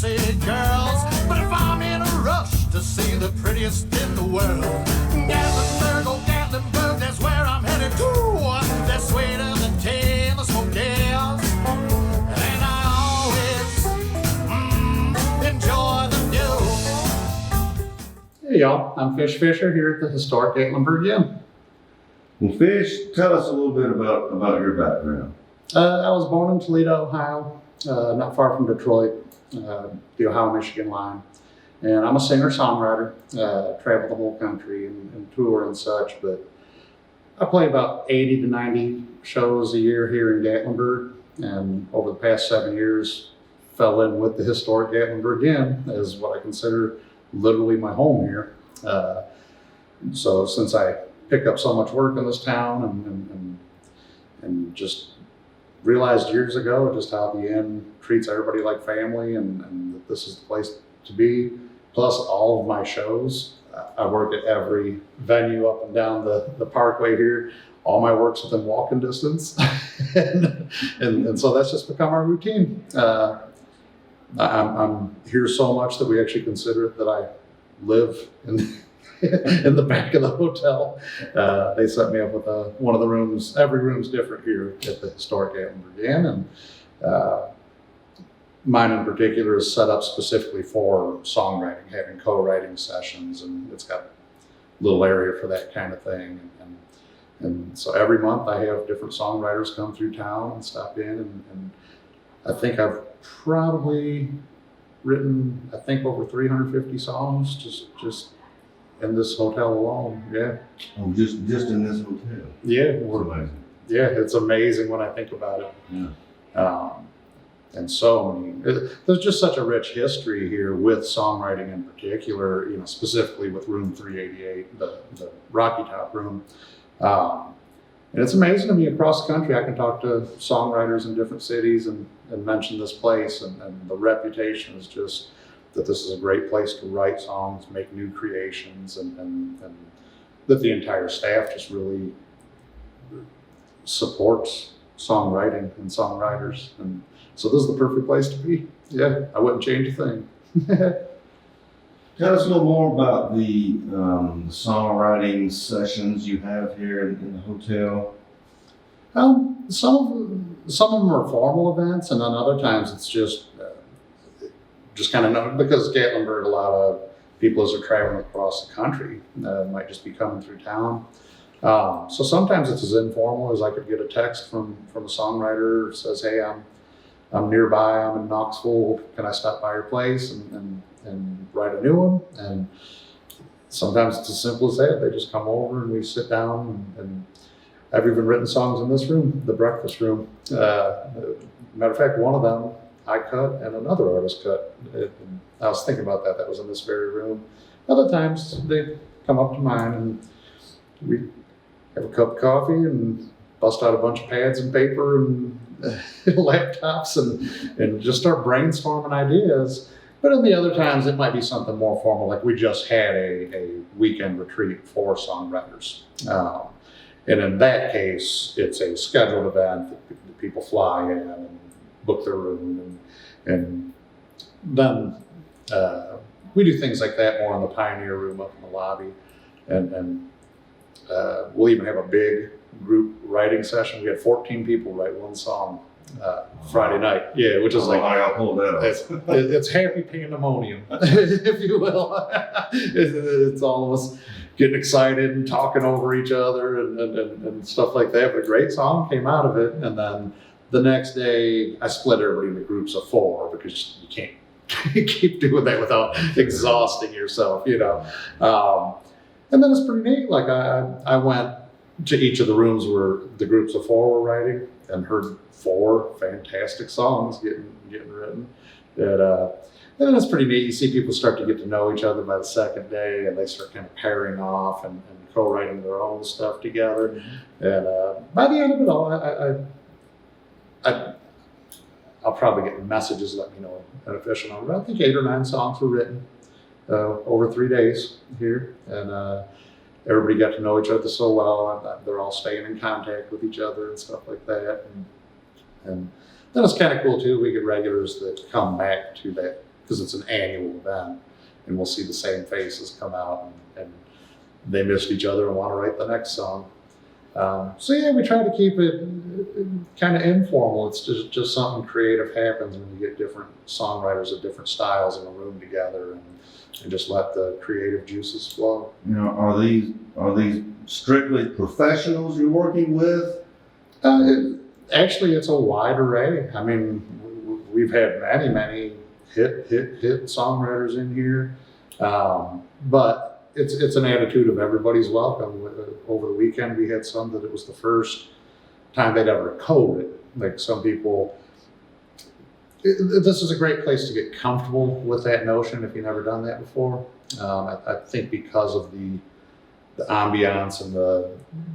city girls. But if I'm in a rush to see the prettiest in the world, Gatlinburg, oh Gatlinburg, that's where I'm headed to. That's sweeter than tea in the smokehouse. And I always enjoy the view. Hey y'all, I'm Fish Fisher here at the Historic Gatlinburg Inn. Well, Fish, tell us a little bit about your background. I was born in Toledo, Ohio, not far from Detroit, the Ohio-Michigan line. And I'm a singer-songwriter, travel the whole country and tour and such, but I play about 80 to 90 shows a year here in Gatlinburg, and over the past 7 years, fell in with the Historic Gatlinburg Inn as what I consider literally my home here. So since I pick up so much work in this town and just realized years ago just how the inn treats everybody like family and that this is the place to be, plus all of my shows. I work at every venue up and down the parkway here. All my work's within walking distance. and so that's just become our routine. I'm here so much that we actually consider it that I live in in the back of the hotel. They set me up with one of the rooms. Every room's different here at the Historic Gatlinburg Inn, and mine in particular is set up specifically for songwriting, having co-writing sessions, and it's got a little area for that kind of thing. And so every month I have different songwriters come through town and stop in, and I think I've probably written, over 350 songs just in this hotel alone. Yeah. Oh, just in this hotel. Yeah. It's amazing. Yeah, it's amazing when I think about it. Yeah. And so many, there's just such a rich history here with songwriting in particular, specifically with room 388, the Rocky Top room. And it's amazing to me across the country. I can talk to songwriters in different cities and mention this place, and the reputation is just that this is a great place to write songs, make new creations, and that the entire staff just really supports songwriting and songwriters. And so this is the perfect place to be. Yeah, I wouldn't change a thing. Tell us a little more about the songwriting sessions you have here in the hotel. Some of them are formal events, and then other times it's just kind of known because Gatlinburg, a lot of people as they're traveling across the country might just be coming through town. So sometimes it's as informal as I could get a text from a songwriter that says, "Hey, I'm nearby. I'm in Knoxville. Can I stop by your place and write a new one?" And sometimes it's as simple as that. They just come over and we sit down, and I've even written songs in this room, the breakfast room. Matter of fact, one of them I cut and another artist cut. I was thinking about that. That was in this very room. Other times they come up to mine and we have a cup of coffee and bust out a bunch of pads and paper and laptops and just start brainstorming ideas. But in the other times, it might be something more formal, like we just had a weekend retreat for songwriters. And in that case, it's a scheduled event that people fly in and book their room. And then we do things like that more in the Pioneer Room up in the lobby. And we'll even have a big group writing session. We had 14 people write one song Friday night. Yeah, which is I'll pull that off. It's happy pandemonium, if you will. It's all of us getting excited and talking over each other and stuff like that. But a great song came out of it. And then the next day, I split everybody into groups of 4 because you can't keep doing that without exhausting yourself, And then it's pretty neat. Like I went to each of the rooms where the groups of 4 were writing and heard 4 fantastic songs getting written. And then it's pretty neat. You see people start to get to know each other by the second day, and they start kind of pairing off and co-writing their own stuff together. And by the end of it all, I'll probably get messages let me know an official number. I think 8 or 9 songs were written over 3 days here, and everybody got to know each other so well. They're all staying in contact with each other and stuff like that. And then it's kind of cool too. We get regulars that come back to that because it's an annual event, and we'll see the same faces come out, and they missed each other and want to write the next song. So yeah, we try to keep it kind of informal. It's just something creative happens when you get different songwriters of different styles in a room together, and just let the creative juices flow. You know, are these strictly professionals you're working with? Actually, it's a wide array. I mean, we've had many hit songwriters in here, but it's an attitude of everybody's welcome. Over the weekend, we had some that it was the first time they'd ever co-written. Like some people, this is a great place to get comfortable with that notion if you've never done that before. I think because of the ambiance and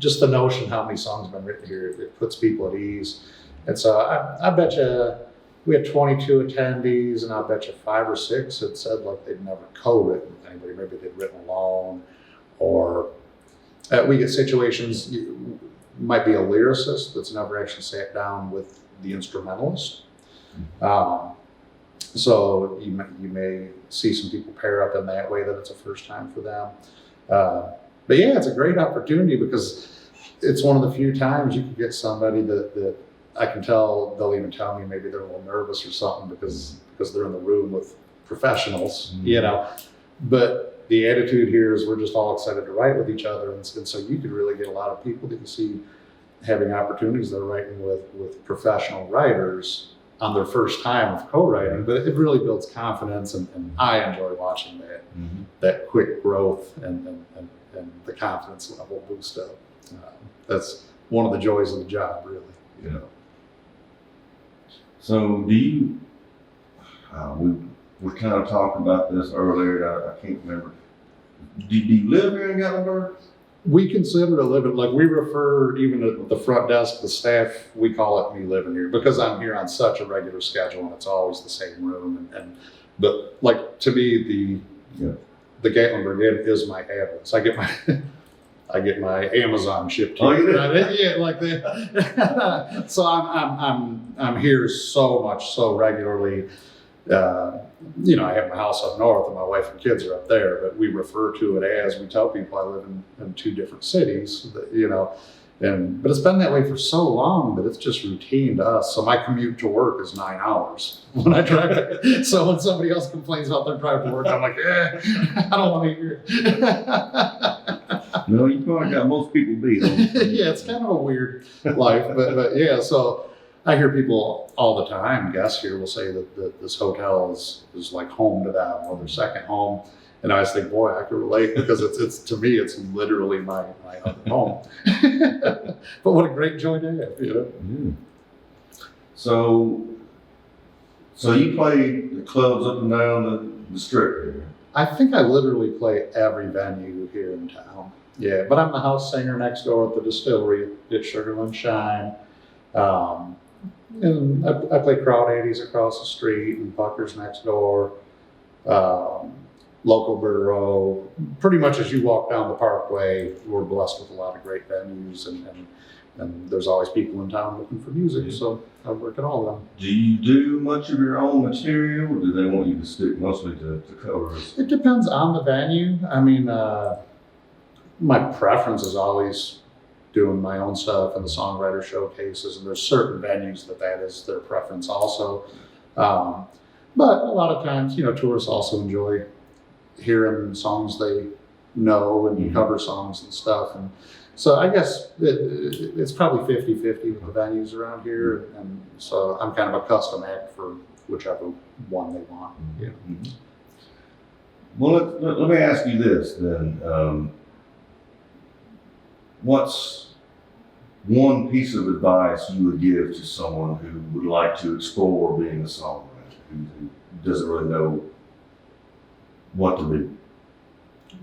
just the notion how many songs have been written here, it puts people at ease. And so I bet you we had 22 attendees, and I bet you 5 or 6 had said like they'd never co-written with anybody. Maybe they'd written alone, or we get situations, might be a lyricist that's never actually sat down with the instrumentalist. So you may see some people pair up in that way, that it's a first time for them. But yeah, it's a great opportunity because it's one of the few times you can get somebody that I can tell, they'll even tell me maybe they're a little nervous or something because they're in the room with professionals, you know. But the attitude here is we're just all excited to write with each other, and so you could really get a lot of people that you see having opportunities. They're writing with professional writers on their first time of co-writing, but it really builds confidence, and I enjoy watching that quick growth and the confidence level boost up. That's one of the joys of the job, really. You know. So do you? We kind of talked about this earlier. I can't remember. Do you live here in Gatlinburg? We consider a living, like we refer even at the front desk, the staff, we call it me living here because I'm here on such a regular schedule and it's always the same room. But like to me, the Gatlinburg Inn is my address. I get my Amazon shipped here. Oh, you do? Yeah, like that. So I'm here so regularly. You know, I have my house up north and my wife and kids are up there, but we refer to it as, we tell people I live in 2 different cities, you know, but it's been that way for so long that it's just routine to us. So my commute to work is 9 hours when I drive there. So when somebody else complains about their drive to work, I'm like, I don't want to hear it. No, you probably got most people beat. Yeah, it's kind of a weird life, but yeah, so I hear people all the time, guests here will say that this hotel is like home to them, or their second home. And I always think, boy, I can relate because it's to me, it's literally my other home. But what a great joy to have, you know? So you play the clubs up and down the strip here? I think I literally play every venue here in town. Yeah, but I'm the house singer next door at the distillery at Sugar Shine. And I play crowd 80s across the street and Puckers next door, local borough. Pretty much as you walk down the Parkway, we're blessed with a lot of great venues, and there's always people in town looking for music, so I work at all of them. Do you do much of your own material, or do they want you to stick mostly to covers? It depends on the venue. I mean, my preference is always doing my own stuff and the songwriter showcases, and there's certain venues that is their preference also. But a lot of times, you know, tourists also enjoy hearing songs they know and cover songs and stuff. And so I guess it's probably 50-50 with the venues around here. And so I'm kind of a custom act for whichever one they want. You know. Well, let me ask you this then. What's one piece of advice you would give to someone who would like to explore being a songwriter, who doesn't really know what to do?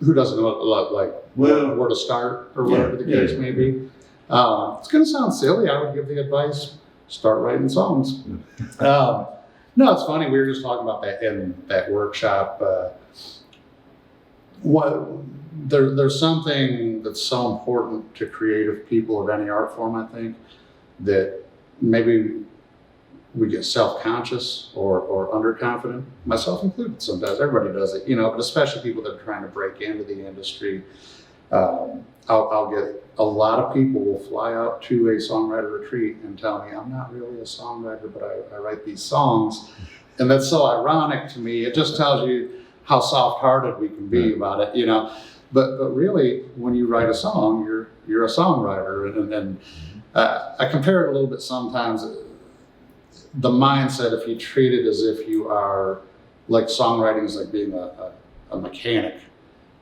Who doesn't know where to start or whatever the case may be? It's going to sound silly. I would give the advice, start writing songs. No, it's funny. We were just talking about that in that workshop. There's something that's so important to creative people of any art form, I think, that maybe we get self-conscious or underconfident, myself included sometimes. Everybody does it, but especially people that are trying to break into the industry. I'll get a lot of people will fly out to a songwriter retreat and tell me, I'm not really a songwriter, but I write these songs. And that's so ironic to me. It just tells you how soft-hearted we can be about it, But really, when you write a song, you're a songwriter. And I compare it a little bit sometimes. The mindset, if you treat it as if you are, like songwriting is like being a mechanic,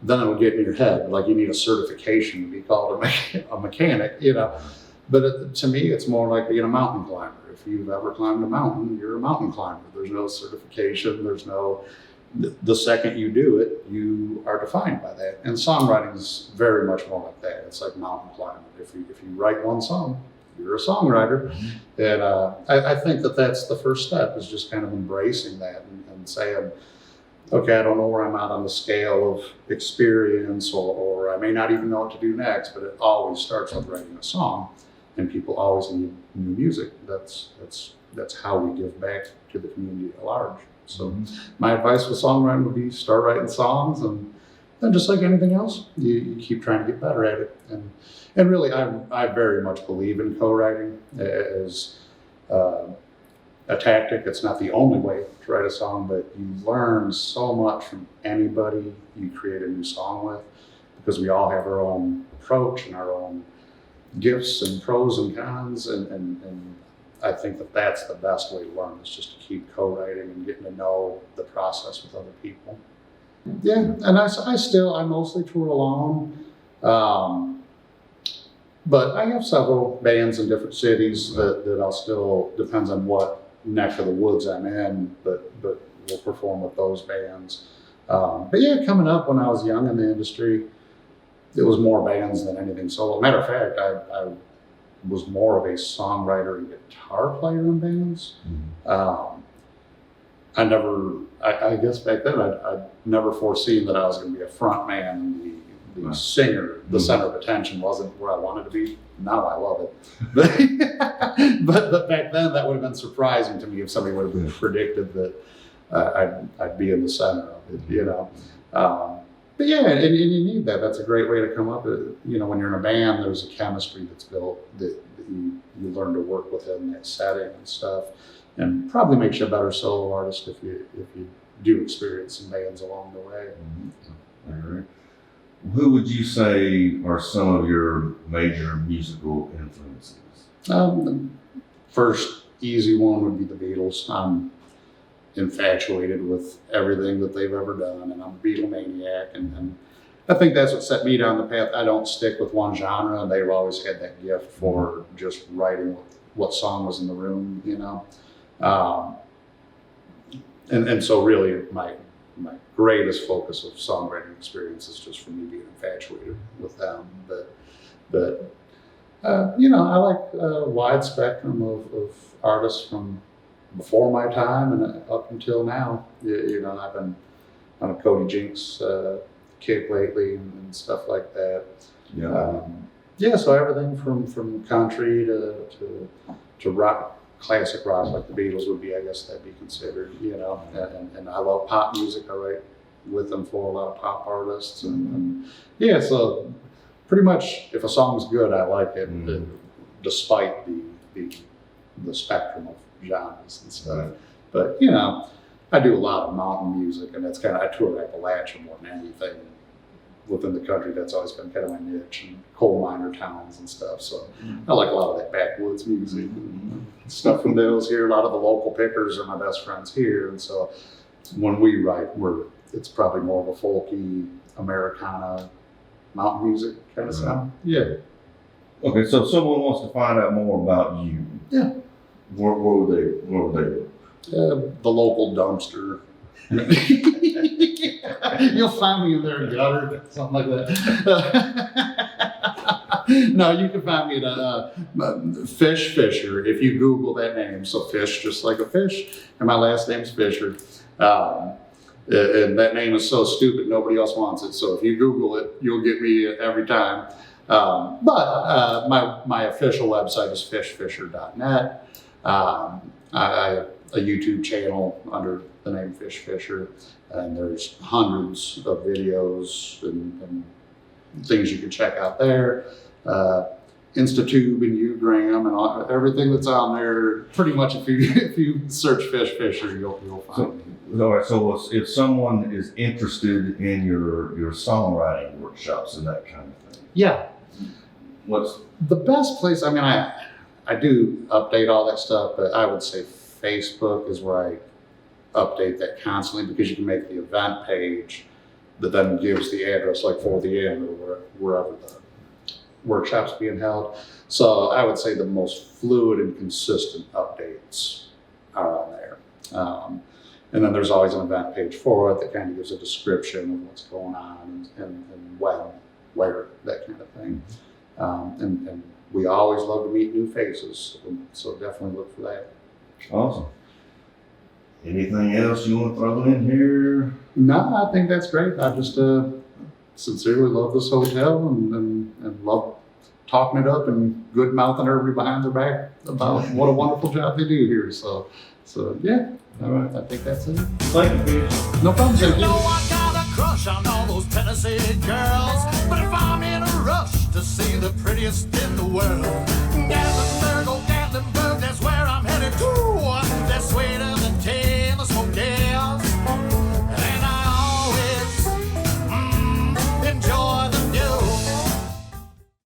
then it'll get in your head. Like you need a certification to be called a mechanic, But to me, it's more like being a mountain climber. If you've ever climbed a mountain, you're a mountain climber. There's no certification. The second you do it, you are defined by that. And songwriting is very much more like that. It's like mountain climbing. If you write one song, you're a songwriter. And I think that's the first step, is just kind of embracing that and saying, okay, I don't know where I'm at on the scale of experience, or I may not even know what to do next, but it always starts with writing a song, and people always need new music. That's how we give back to the community at large. So my advice with songwriting would be start writing songs, and then just like anything else, you keep trying to get better at it. And really, I very much believe in co-writing as a tactic. It's not the only way to write a song, but you learn so much from anybody you create a new song with, because we all have our own approach and our own gifts and pros and cons, and I think that's the best way to learn, is just to keep co-writing and getting to know the process with other people. Yeah, and I mostly tour alone. But I have several bands in different cities that I'll still, depends on what neck of the woods I'm in, but we'll perform with those bands. But yeah, coming up when I was young in the industry, it was more bands than anything solo. Matter of fact, I was more of a songwriter and guitar player in bands. I guess back then I'd never foreseen that I was going to be a front man. The singer, the center of attention wasn't where I wanted to be. Now I love it. But back then that would have been surprising to me if somebody would have predicted that I'd be in the center of it, But yeah, and you need that. That's a great way to come up. When you're in a band, there's a chemistry that's built that you learn to work within that setting and stuff, and probably makes you a better solo artist if you do experience some bands along the way. All right. Who would you say are some of your major musical influences? The first easy one would be the Beatles. I'm infatuated with everything that they've ever done, and I'm a Beatlemaniac, and I think that's what set me down the path. I don't stick with one genre, and they've always had that gift for just writing what song was in the room, and so really my greatest focus of songwriting experience is just for me being infatuated with them. But I like a wide spectrum of artists from before my time and up until now. I've been on a Cody Jinks kick lately and stuff like that. So everything from country to rock. Classic rock, like the Beatles would be, I guess that'd be considered, and I love pop music. I write with them for a lot of pop artists, and so pretty much if a song's good, I like it, despite the spectrum of genres and stuff. But I do a lot of mountain music, and that's I tour Appalachia more than anything within the country. That's always been kind of my niche, and coal miner towns and stuff. So I like a lot of that backwoods music and stuff from those here. A lot of the local pickers are my best friends here, and so when we write, it's probably more of a folky Americana mountain music kind of sound. Yeah. Okay, so if someone wants to find out more about you, where would they look? The local dumpster. You'll find me in their gutter, something like that. No, you can find me at Fish Fisher if you Google that name. So fish, just like a fish, and my last name's Fisher. And that name is so stupid, nobody else wants it. So if you Google it, you'll get me every time. But my official website is fishfisher.net. I have a YouTube channel under the name Fish Fisher, and there's hundreds of videos and things you can check out there. Instatube and Ugram and everything that's on there. Pretty much, if you search Fish Fisher, you'll find me. All right, so if someone is interested in your songwriting workshops and that kind of thing, Yeah, what's the best place. I mean, I do update all that stuff, but I would say Facebook is where I update that constantly, because you can make the event page that then gives the address, like for the inn or wherever the workshops being held. So I would say the most fluid and consistent updates are on there. And then there's always an event page for it that kind of gives a description of what's going on and when, where, that kind of thing. And we always love to meet new faces, so definitely look for that. awesome? Anything else you want to throw in here? No, I think that's great. I just sincerely love this hotel and love talking it up and good mouthing everybody behind their back about what a wonderful job they do here. So yeah, All right. I think that's it. Thank you, Fish. No problem. You Thank you. know I got a crush on all those Tennessee girls, but if I'm in a rush to see the prettiest in the world, Gatlinburg